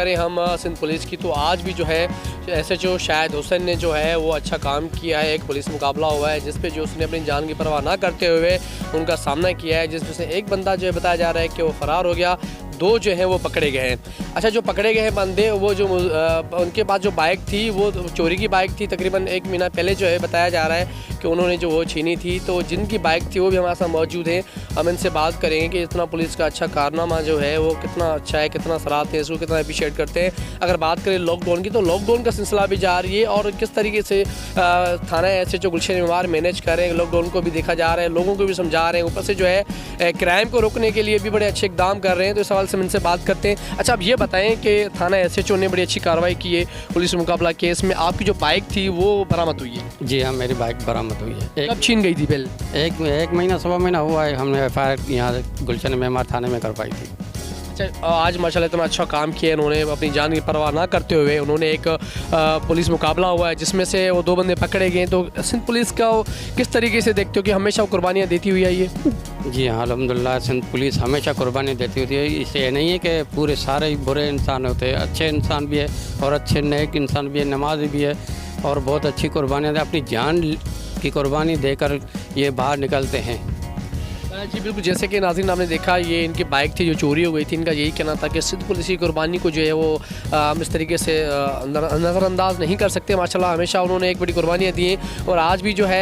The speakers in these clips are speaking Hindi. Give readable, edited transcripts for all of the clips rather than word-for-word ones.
करें हम सिंध पुलिस की, तो आज भी जो है SHO शाहिद हुसैन ने जो है वो अच्छा काम किया है। एक पुलिस मुकाबला हुआ है जिस पे जो उसने अपनी जान की परवाह ना करते हुए उनका सामना किया है, जिसमें से एक बंदा जो है बताया जा रहा है कि वो फ़रार हो गया, दो जो हैं वो पकड़े गए हैं। अच्छा, जो पकड़े गए हैं बंदे, वो जो उनके पास जो बाइक थी वो चोरी की बाइक थी। तकरीबन 1 महीना पहले जो है बताया जा रहा है कि उन्होंने जो वो छीनी थी। तो जिनकी बाइक थी वो भी हमारे साथ मौजूद हैं। हम इनसे बात करेंगे कि इतना पुलिस का अच्छा कारनामा जो है वो कितना अच्छा है, कितना सराहते हैं इसको, कितना अप्रिशिएट करते हैं। अगर बात करें लॉकडाउन की, तो लॉकडाउन का सिलसिला भी जारी है और किस तरीके से थाना SHO गुलशन मेमार मैनेज कर रहे हैं। लॉकडाउन को भी देखा जा रहा है, लोगों को भी समझा रहे हैं, ऊपर से जो है क्राइम को रोकने के लिए भी बड़े अच्छे इकदाम कर रहे हैं। तो इस सवाल से हम इनसे बात करते हैं। अच्छा, अब ये बताएं कि थाना SHO ने बड़ी अच्छी कार्रवाई की है पुलिस मुकाबला केस में। आपकी जो बाइक थी वो बरामद हुई है? जी हाँ, मेरी बाइक बरामद हुई है। कब छीन गई थी? पहले एक महीना सवा महीना हुआ है, हमने FIR यहाँ गुलशन मेमार थाने में करवाई थी। अच्छा, आज माशाल्लाह इतना अच्छा काम किया इन्होंने, अपनी जान की परवाह ना करते हुए उन्होंने एक पुलिस मुकाबला हुआ है जिसमें से वो 2 बंदे पकड़े गए। तो सिंध पुलिस का किस तरीके से देखते हो कि हमेशा कुर्बानियाँ देती हुई आई है? जी हाँ, अल्हम्दुलिल्लाह सिंध पुलिस हमेशा कुर्बानी देती होती है। इससे नहीं है कि पूरे सारे ही बुरे इंसान होते हैं, अच्छे इंसान भी है और अच्छे नेक इंसान भी है, नमाज़ी भी है और बहुत अच्छी कुर्बानियाँ अपनी जान की कुर्बानी देकर ये बाहर निकलते हैं। जी बिल्कुल, जैसे कि नाज़रीन आपने देखा, ये इनकी बाइक थी जो चोरी हो गई थी। इनका यही कहना था कि सिंध पुलिस की कुर्बानी को जो है वो हम इस तरीके से नज़रअंदाज नहीं कर सकते। माशाल्लाह हमेशा उन्होंने एक बड़ी कुर्बानियाँ दी हैं और आज भी जो है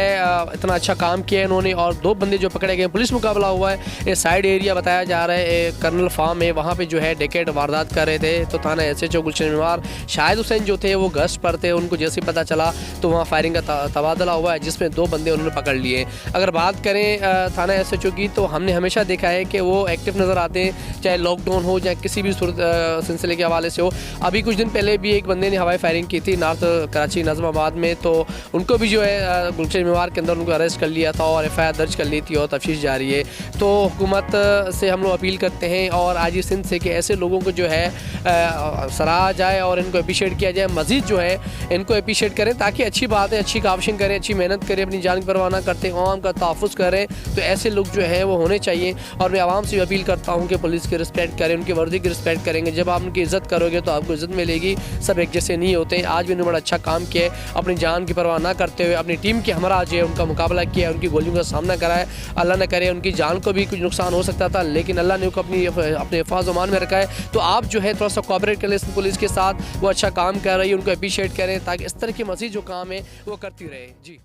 इतना अच्छा काम किया है इन्होंने। और 2 बंदे जो पकड़े गए, पुलिस मुकाबला हुआ है। ये साइड एरिया बताया जा रहा है, कर्नल फार्म है, वहाँ पर जो है डकैत वारदात कर रहे थे। तो थाना SHO गुलशन मेमार शाहिद हुसैन जो थे वो गश्त पर थे, उनको जैसे ही पता चला तो वहाँ फायरिंग का तबादला हुआ है जिसमें 2 बंदे उन्होंने पकड़ लिए। अगर बात करें थाना SHO की, तो हमने हमेशा देखा है कि वो एक्टिव नज़र आते हैं, चाहे लॉकडाउन हो चाहे किसी भी सिलसिले के हवाले से हो। अभी कुछ दिन पहले भी एक बंदे ने हवाई फायरिंग की थी नॉर्थ कराची नाज़िमाबाद में, तो उनको भी जो है गुलशन मेमार के अंदर उनको अरेस्ट कर लिया था और FIR दर्ज कर ली थी और तफ्तीश जारी है। तो हुकूमत से हम लोग अपील करते हैं और आज ही सिंध से कि ऐसे लोगों को जो है सराहा जाए और इनको अप्रिशिएट किया जाए, मज़ीद जो है इनको अप्रिशिएट करें ताकि अच्छी बात है, अच्छी काविशें करें, अच्छी मेहनत करें, अपनी जान की परवाह ना करते आवाम का तहफ़्फ़ुज़ करें। तो ऐसे लोग जो है वो होने चाहिए। और मैं आवाम से अपील करता हूँ कि पुलिस की रिस्पेक्ट करें, उनकी वर्दी की रिस्पेक्ट करेंगे। जब आप उनकी इज़्ज़त करोगे तो आपको इज़्ज़त मिलेगी। सब एक जैसे नहीं होते। आज भी उन्होंने बड़ा अच्छा काम किया है, अपनी जान की परवाह ना करते हुए अपनी टीम के हमरा जो है उनका मुकाबला किया है, उनकी गोलियों का सामना करा है। अल्लाह न करे उनकी जान को भी कुछ नुकसान हो सकता था, लेकिन अल्लाह ने उनको अपने हिफाज़ अमान में रखा है। तो आप जो है थोड़ा सा कोऑपरेट करें पुलिस के साथ, वो अच्छा काम कर रही है, उनको अप्रिशिएट करें ताकि इस तरह की मज़ीद जो काम है वो करती रहे। जी।